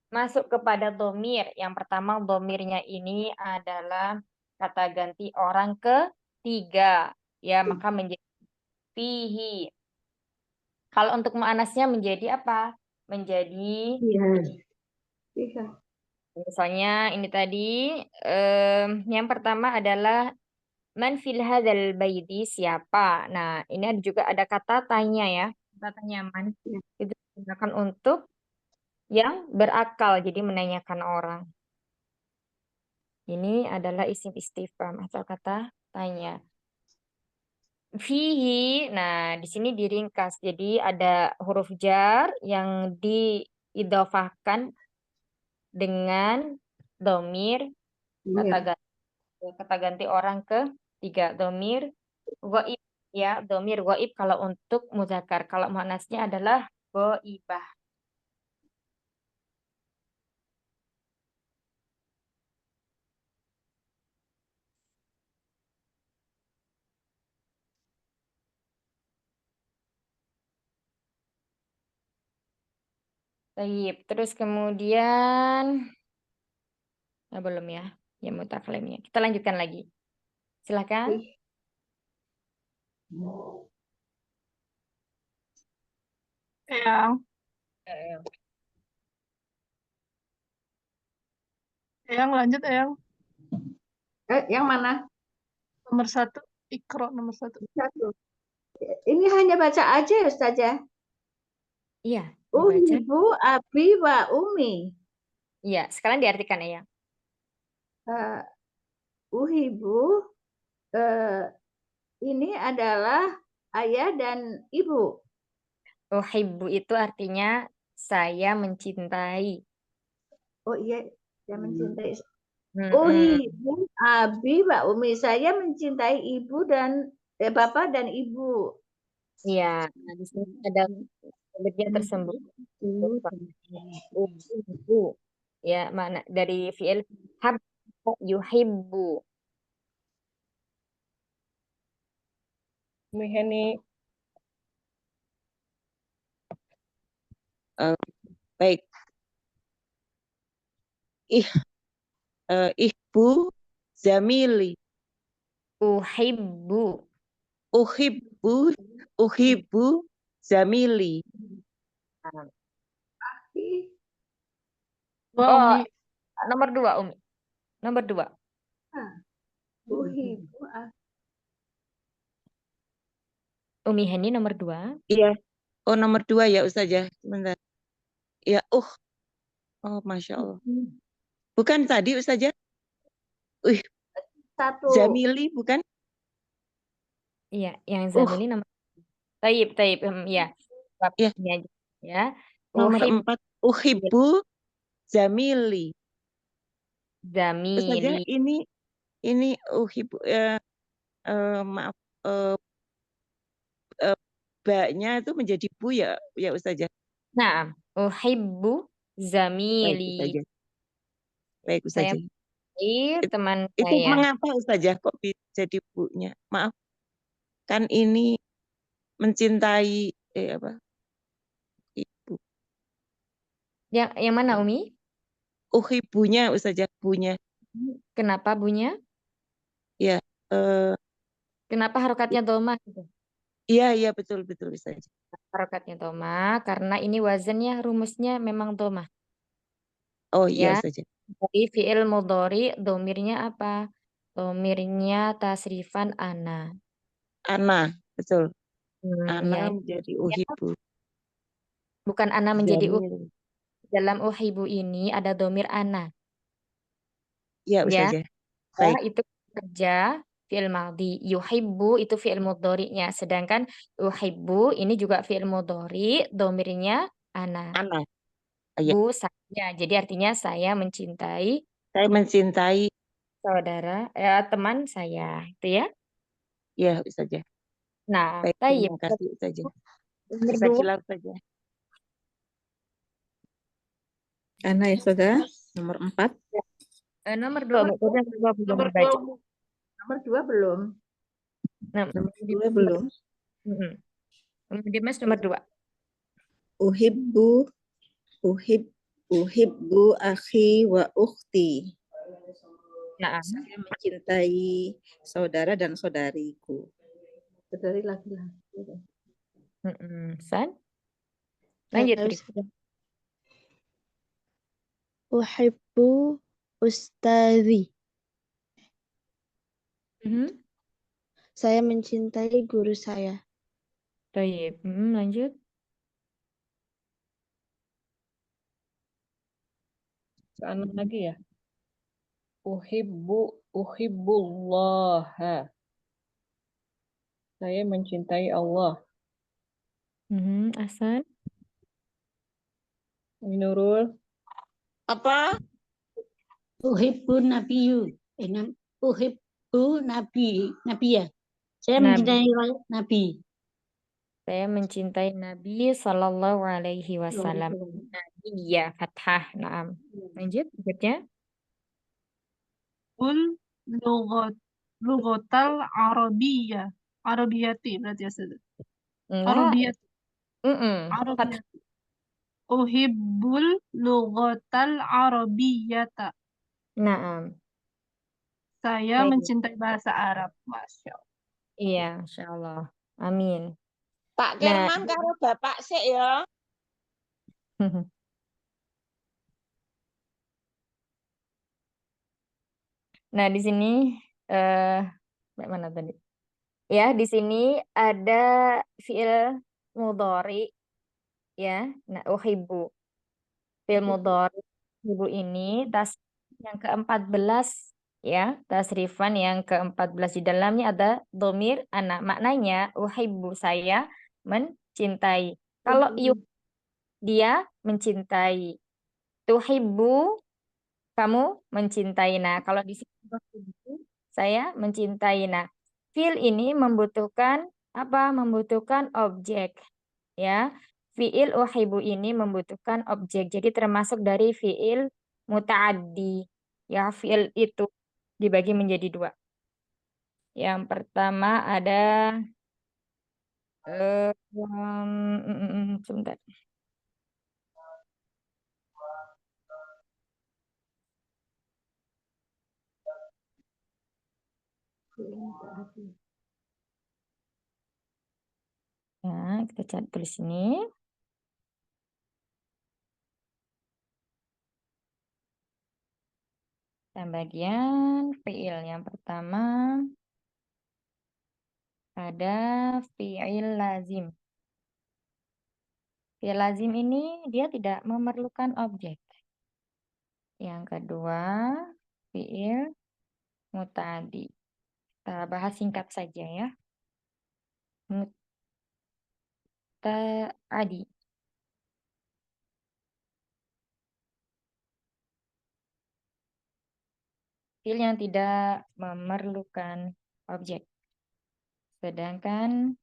masuk kepada domir. Yang pertama domirnya ini adalah kata ganti orang ketiga. Ya, maka menjadi fihi. Kalau untuk muannasnya menjadi apa? Menjadi misalnya ini tadi yang pertama adalah man fil hadzal baiti siapa. Nah, ini juga ada kata tanya ya. Kata tanya man itu digunakan untuk yang berakal, jadi menanyakan orang. Ini adalah isim istifham atau kata tanya. Fihi, nah di sini diringkas. Jadi ada huruf jar yang diidhofahkan dengan domir kata ganti Kata ganti orang ketiga. Domir goib. Ya, domir goib kalau untuk mudzakkar. Kalau muannasnya adalah goibah. Baik, terus kemudian belum ya, ya mutaklimnya. Kita lanjutkan lagi. Silakan. Eyang, Eyang lanjut Eyang. Yang mana? Nomor 1, Iqra nomor 1. Satu. Ini hanya baca aja ya Ustazah. Iya, dibaca. Uhibu abi wa umi. Iya, sekarang diartikan ya. Uhibu ini adalah ayah dan ibu. Uhibbu itu artinya saya mencintai. Oh iya, saya mencintai. Mm-mm. Uhibu abi wa umi. Saya mencintai ibu dan bapak dan ibu. Iya, nah, di sini ada dia tersembunyi. Uhibbu. Ya, mana dari fi'il hab yuhibbu. Miheni Baik. Ihbu zamili. Uhibbu. Uhibbu zamili. Wah, Oh, Umi. nomor 2, Umi. Nomor 2. Uhibu Umi Heni nomor 2. Iya. Oh, nomor 2 ya Ustazah. Sebentar. Ya, oh Masya Allah. Bukan tadi Ustazah? satu. Zamili bukan? Iya, yang Zamili nomor. Taib, ya. Ya. Ini aja ya. Nomor 4. Uhibbu zamili. Ustazah, Zamili. ini uhibbu maaf baknya itu menjadi bu ya Ustazah. Nah, uhibbu Baik zamili. Ustazah. Baik Saya Ustazah. teman Itu saya. mengapa Ustazah kok bisa jadi bunya? Maaf. Kan ini mencintai ibu. Yang mana Umi? Uhibbunya Ustazah, bunya. Kenapa bunya? Ya. Kenapa harokatnya domah gitu? Iya betul Ustazah. Harokatnya domah karena ini wazannya rumusnya memang domah. Oh iya Ya. Ustazah. Jadi fi'il mudhari domirnya apa? Domirnya tasrifan ana. Ana, betul. Ana Ya. menjadi uhibbu. Bukan ana menjadi Zamil. dalam uhibu ini ada domir ana. Ya Ya. Ustazah. Baik. Itu kerja fi'il madhi. Yuhibbu itu fi'il mudhari'nya. Sedangkan uhibbu ini juga fi'il mudhari, domirnya ana. Ana. Ya. Bu saya. Jadi artinya saya mencintai Saya mencintai. saudara, teman saya. Itu ya. Ya Ustazah. Nah, Baik, tayyib. terima kasih Ustazah. Nomor 2. Jazakallah Ustazah. Ana ya saudara, nomor 4. Nomor 2, Mbak. Nomor 2 belum. Nomor 2 belum. Kemudian Mas nomor 2. Uhibbu akhi wa ukhti. Nah, Saya mencintai saudara dan saudariku. Saudari laki-laki. San. Lanjut, Tri. Uhibbu ustadzi. Saya mencintai guru saya. Tayyib. Lanjut. Sana lagi ya. Uhibbullaha. Saya mencintai Allah. Asan. Nurul. Apa? Uhibbun nabiyyu. Uhibbu Nabi. Nabi ya. Saya Nabi. mencintai Nabi. Saya mencintai Nabi Sallallahu Alaihi Wasallam. Nabi ya, fathah. Naam. Lanjut, berikutnya. Ul lugotal Arabiyah. Arabiyati berarti ya Ustazah. Enggak. Arabiyat. Fathah. Arabiyat. Uhibbul lugotal Arabiyata. Naam. Saya Baik. mencintai bahasa Arab. Masya Allah. Iya, Insya Allah. Amin. Pak Nah, Kerman karo Bapak sik ya. nah di sini mana tadi? Ya, di sini ada fiil mudhari ya. Nah, uhibbu. Fiil mudhari ibu ini yang ke-14 ya, tasrifan yang ke-14 di dalamnya ada domir anak. Maknanya uhibbu, saya mencintai. Kalau dia mencintai. Tuhibbu, kamu mencintai. Nah, kalau di sini saya mencintai. Nah, fiil ini membutuhkan apa? Membutuhkan objek ya. Fiil uhibbu ini membutuhkan objek. Jadi termasuk dari fiil muta'addi. Ya, fiil itu dibagi menjadi dua. Yang pertama ada sebentar. Ya, kita cari tulis ini. Dan bagian fiil yang pertama ada fiil lazim. Fiil lazim ini dia tidak memerlukan objek. Yang kedua, fiil muta'addi. Kita bahas singkat saja ya. Muta'addi. Fiil yang tidak memerlukan objek. Sedangkan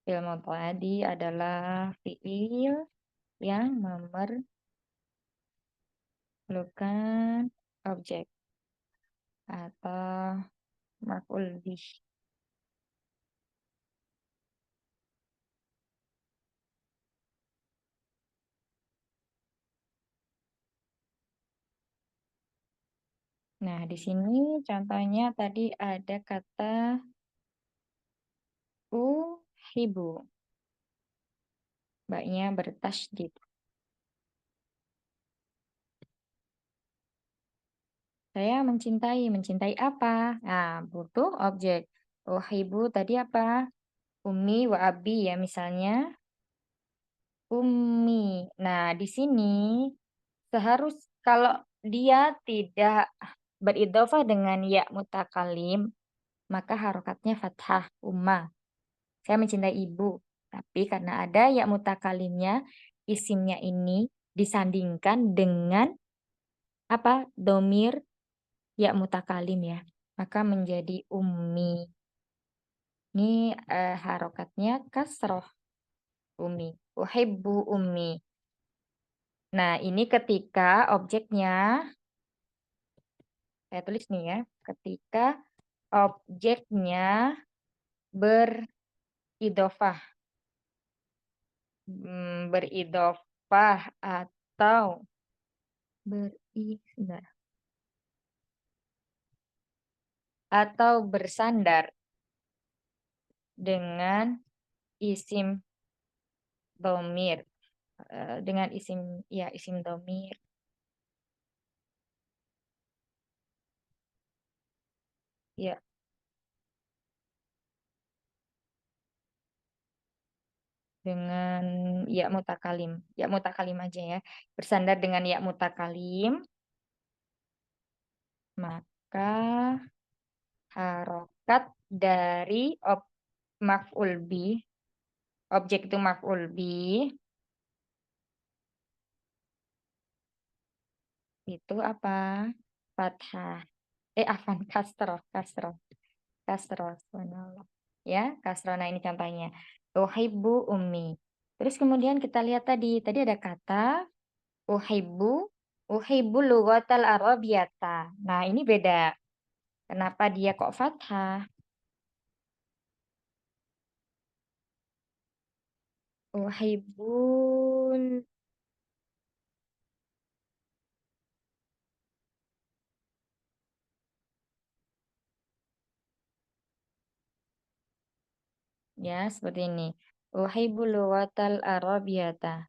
fiil muta'addi adalah fiil yang memerlukan objek atau maf'ul bih. Nah, di sini contohnya tadi ada kata uhibu. Baknya bertasydid. Saya mencintai. Mencintai apa? Nah, butuh objek. Uhibu tadi apa? Umi wa abi ya misalnya. Umi. Nah, di sini kalau dia tidak beridhofah dengan ya mutakalim, maka harokatnya fathah umma. Saya mencintai ibu. Tapi karena ada ya mutakalimnya, isimnya ini disandingkan dengan apa? Domir ya mutakalim ya. Maka menjadi ummi. Ini harokatnya kasroh. Ummi. Uhibbu ummi. Nah, ini ketika objeknya, saya tulis nih ya. Ketika objeknya beridofah. Beridofah atau bersandar dengan isim domir, dengan isim domir ya, dengan ya mutakalim aja ya, bersandar dengan ya mutakalim, maka harokat dari maf'ul bih, objek itu maf'ul bih itu apa? Fathah. Afan, kasroh, subhanallah. Ya, kasroh. Nah, ini contohnya. Uhibbu ummi. Terus kemudian kita lihat tadi ada kata uhibbu lughatal arabiyata. Nah, ini beda. Kenapa dia kok fathah? Uhibbul ya seperti ini. Uhibbul lughatal arabiyata.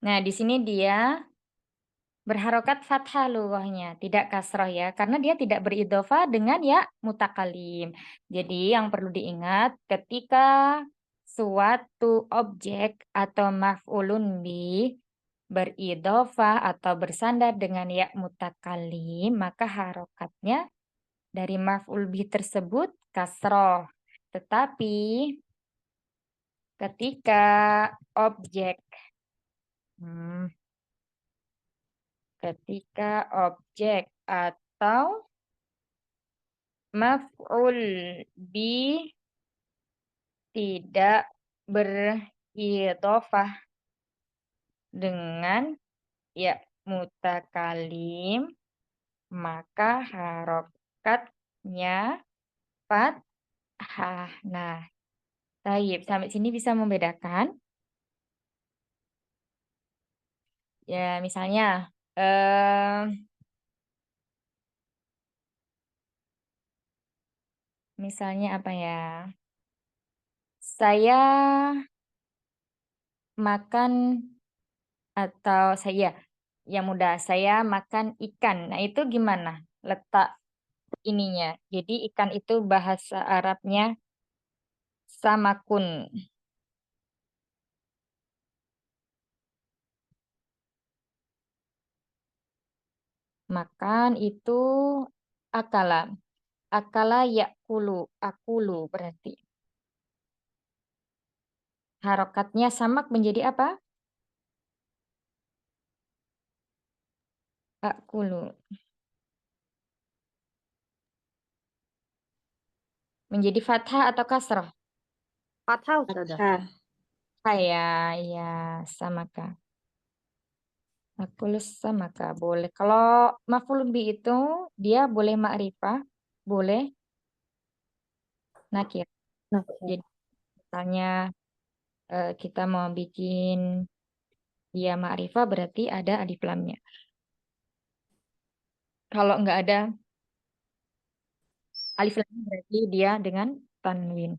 Nah, di sini dia berharokat fathah lughahnya, tidak kasroh ya, karena dia tidak beridhofah dengan ya mutakalim. Jadi yang perlu diingat ketika suatu objek atau maf'ulun bih beridhofah atau bersandar dengan ya mutakalim, maka harokatnya dari maf'ul bih tersebut kasroh. Tetapi ketika objek atau maf'ul bih tidak beridhofah dengan ya mutakalim, maka harokatnya fathah. Nah, taib. Sampai sini bisa membedakan? Ya, misalnya apa ya? Saya makan atau yang mudah, saya makan ikan. Nah, itu gimana letak ininya? Jadi ikan itu bahasa Arabnya samakun. Makan itu akala. Akala yakulu, akulu berarti. Harokatnya samak menjadi apa? Akulu. Menjadi fathah atau kasroh? Fathah Ustazah. Fathah. Ya, samaka. Akulus samaka boleh. Kalau maf'ul bih itu dia boleh ma'rifah, boleh nakir. Jadi misalnya kita mau bikin dia ma'rifah berarti ada alif lamnya. Kalau nggak ada alif lamnya berarti dia dengan tanwin.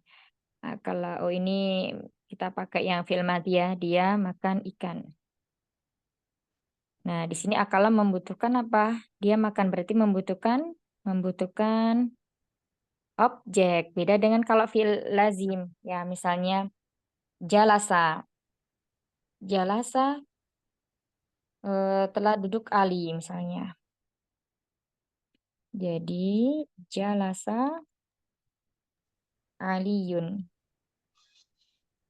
Nah, kalau ini kita pakai yang fi'il madhiyah, dia makan ikan. Nah, di sini akala membutuhkan apa? Dia makan berarti membutuhkan objek. Beda dengan kalau fi'il lazim. Ya, misalnya jalasa. Jalasa telah duduk Ali misalnya. Jadi jalasa aliyun.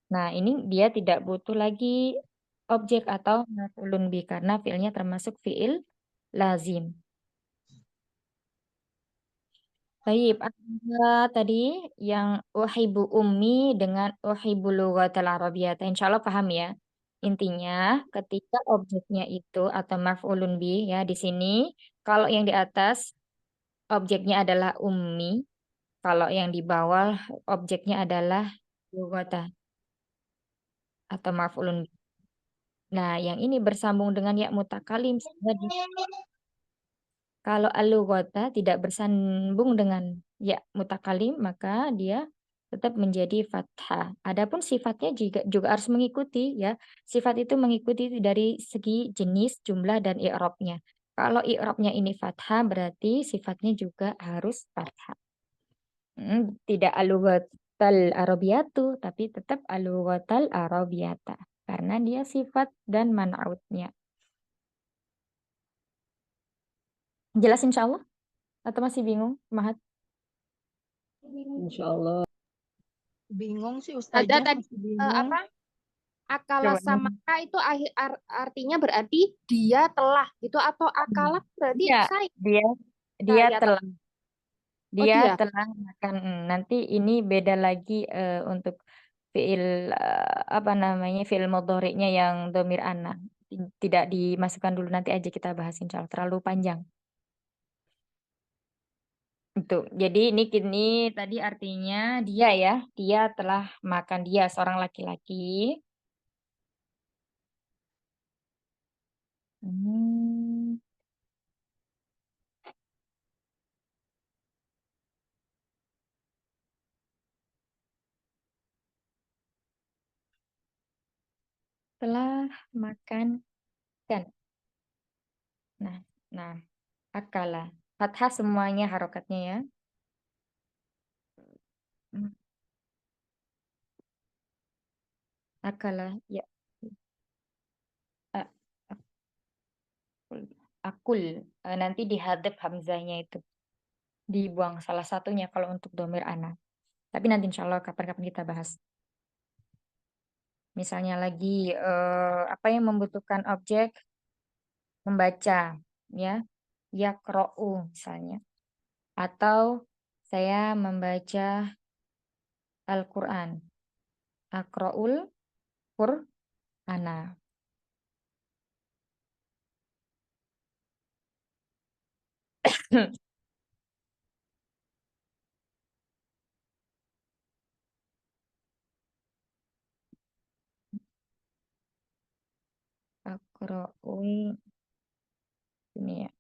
Nah, ini dia tidak butuh lagi objek atau maf'ulun bih karena fi'ilnya termasuk fi'il lazim. Baik, ada tadi yang uhibbu ummi dengan uhibbu lughatal arabiyyah. Insya Allah paham ya. Intinya ketika objeknya itu atau maf'ulun bih ya di sini kalau yang di atas objeknya adalah ummi, kalau yang di bawah objeknya adalah lughata atau maf'ulun bih. Nah, yang ini bersambung dengan ya mutakalim sehingga kalau al-lughata tidak bersambung dengan ya mutakalim maka dia tetap menjadi fathah. Adapun sifatnya juga harus mengikuti ya. Sifat itu mengikuti dari segi jenis, jumlah dan i'rabnya. Kalau i'rabnya ini fathah berarti sifatnya juga harus fathah. Tidak al-lughatal arabiyatu tapi tetap al-lughatal arabiyata karena dia sifat dan man'utnya. Jelas insya Allah? Atau masih bingung, Mahat? Insya Allah. Bingung sih Ada Ustazah. tadi Masih bingung. apa? Akala Coba. samaka itu artinya berarti dia telah gitu atau akala berarti Iya, saya. dia Saya telah Oh dia. makan. Nanti ini beda lagi untuk fiil apa namanya fiil mudhari'nya yang domir ana. Tidak dimasukkan dulu, nanti aja kita bahas insya Allah, terlalu panjang. Itu. Jadi ini tadi artinya dia ya, dia telah makan, dia seorang laki-laki. Hmm, telah makan kan. Nah, nah, akala. Fathah semuanya harokatnya ya. Hmm, akala ya. A- akul. Nanti dihadap hamzahnya itu. Dibuang salah satunya kalau untuk domir ana. Tapi nanti insya Allah kapan-kapan kita bahas. Misalnya lagi apa yang membutuhkan objek membaca ya. Yaqra'u misalnya. Atau saya membaca Al-Quran. Aqra'ul Qur'ana. Aqra'ul ini ya.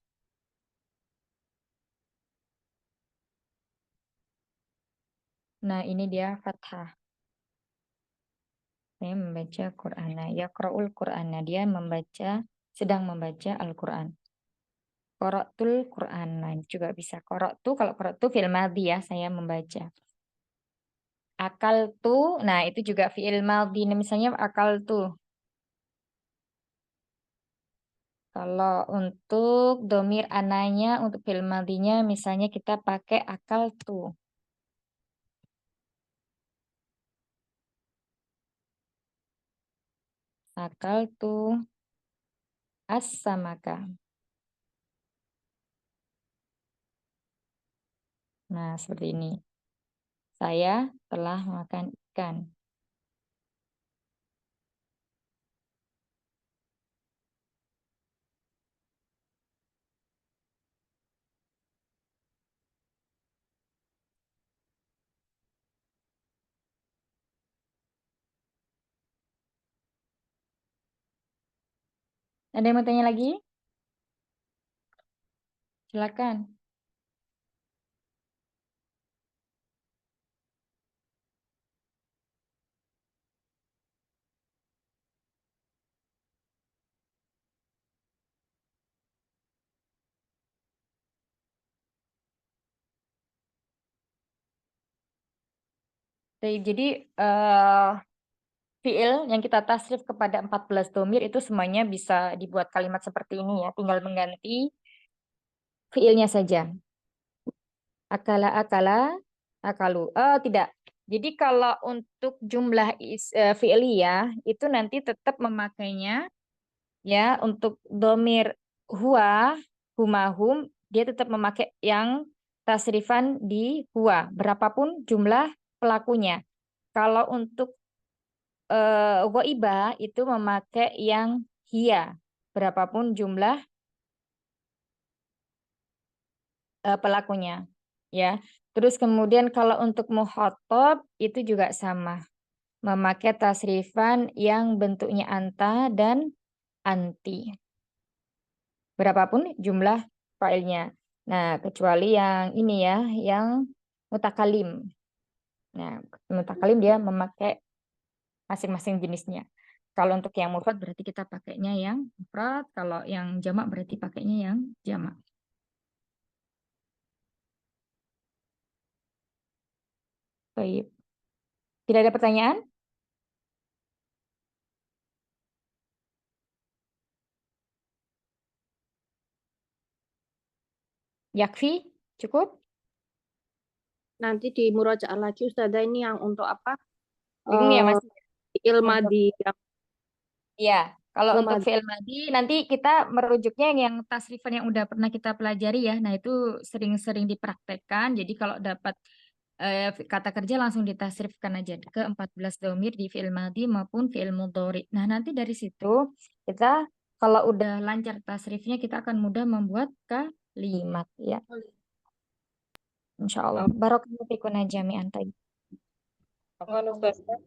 Nah, ini dia fathah. Saya membaca Qur'ana. Yaqra'ul Qur'ana. Dia sedang membaca Al-Quran. Qara'tul Qur'ana juga bisa. Qara'tu, kalau qara'tu fi'il madhi ya, saya membaca. Akal tu, nah itu juga fi'il madhi. Nah, misalnya akal tu. Kalau untuk domir ananya, untuk fi'il madhinya, misalnya kita pakai akal tu. Akal tu as-samaka. Nah, seperti ini. Saya telah makan ikan. Ada yang mau tanya lagi? Silakan. Jadi fiil yang kita tasrif kepada 14 domir itu semuanya bisa dibuat kalimat seperti ini ya. Tinggal mengganti fiilnya saja. Akala, akala, akalu. Tidak. Jadi kalau untuk jumlah fi'liyah itu nanti tetap memakainya ya untuk domir huwa, humahum, dia tetap memakai yang tasrifan di huwa, berapapun jumlah pelakunya. Kalau untuk ghaibah itu memakai yang hiya, berapapun jumlah pelakunya. Ya. Terus kemudian kalau untuk muhatab itu juga sama. Memakai tasrifan yang bentuknya anta dan anti. Berapapun jumlah failnya. Nah, kecuali yang ini ya, yang mutakalim. Nah, mutakalim dia memakai masing-masing jenisnya. Kalau untuk yang mufrad berarti kita pakainya yang mufrad, kalau yang jamak berarti pakainya yang jamak. Baik. Tidak ada pertanyaan? Yakfi? Cukup? Nanti di murojaah lagi Ustazah, ini yang untuk apa? Bingung ya Mas? Fi'il Untuk madi yang ya, kalau fi'il untuk madi. fi'il madi nanti kita merujuknya yang tasrifan yang udah pernah kita pelajari ya. Nah, itu sering-sering dipraktekkan. Jadi kalau dapat kata kerja langsung ditasrifkan aja ke 14 domir di fi'il madi maupun fi'il mudhari. Nah, nanti dari situ kita kalau udah lancar tasrifnya kita akan mudah membuat kalimat ya. Insya Allah. Barakallahu fikum jami'an tadi. Apaan Ustazah?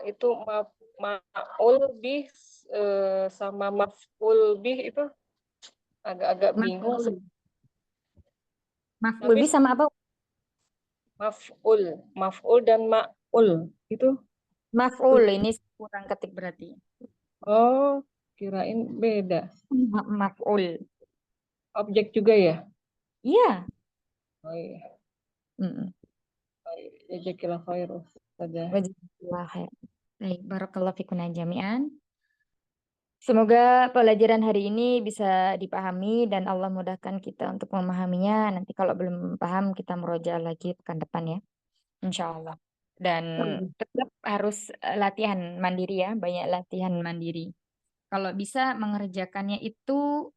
Itu ma'ul bih sama maf'ul bih itu agak-agak bingung. Maf'ul. Maf'ul Tapi bi sama apa? maf'ul dan ma'ul itu. Maf'ul ini kurang ketik berarti. Oh, kirain beda. Maf'ul. Objek juga ya? Iya. Oh iya. Mm-mm. Jazakallahu khair Ustazah. Jazakallahu khair. Baik, barakallahu fikum jami'an. Semoga pelajaran hari ini bisa dipahami dan Allah mudahkan kita untuk memahaminya. Nanti kalau belum paham kita meroja lagi pekan depan ya. Insya Allah. Dan tetap harus latihan mandiri ya, banyak latihan mandiri. Kalau bisa mengerjakannya itu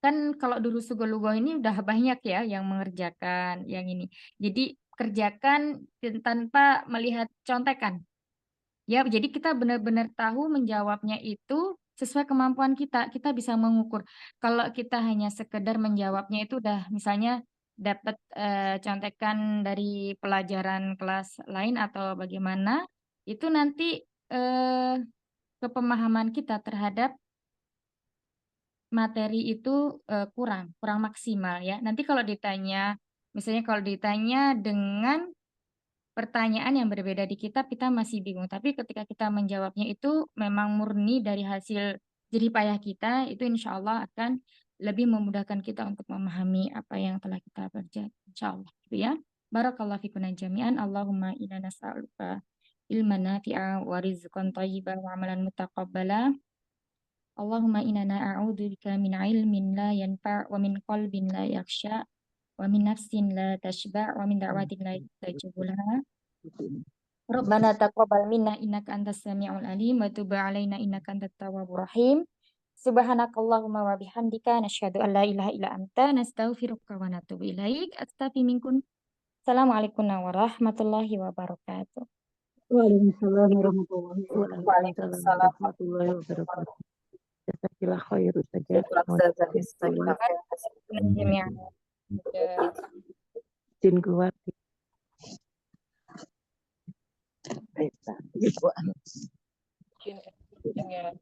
kan kalau dulu Sugolugo ini udah banyak ya yang mengerjakan yang ini. Jadi kerjakan tanpa melihat contekan. Ya, jadi kita benar-benar tahu menjawabnya itu sesuai kemampuan kita. Kita bisa mengukur. Kalau kita hanya sekedar menjawabnya itu udah misalnya dapat contekan dari pelajaran kelas lain atau bagaimana, itu nanti kepemahaman kita terhadap materi itu kurang maksimal ya. Nanti kalau ditanya, misalnya kalau ditanya dengan pertanyaan yang berbeda di kitab kita masih bingung. Tapi ketika kita menjawabnya itu memang murni dari hasil jerih payah kita, itu insya Allah akan lebih memudahkan kita untuk memahami apa yang telah kita kerja. Insya Allah. Gitu ya. Barakallahu fikunna jami'an. Allahumma inna nas'aluka ilman nafi'a wa rizqan thayyiban wa amalan mutaqabbala. Allahumma inna na'udzubika min ilmin la yanfa' wa min qalbin la yakhsha' wa min nafsin la tashba' wa min da'watin la yastajibu laha. Rabbana taqabbal minna innaka antas samiul alim wa tub alaina innaka antat tawwabur rahim. Subhanakallahumma wa bihamdika nasyhadu an la ilaha illa anta nastaghfiruka wa natubu ilaik. Astaghfiru minkum. Assalamualaikum warahmatullahi wabarakatuh. Waalaikumsalam warahmatullahi wabarakatuh. Waalaikumsalam Warahmatullahi wabarakatuh. Jazakallahu khair Ustazah. Ustazah. Jami'an. Izin keluar. Izin ya.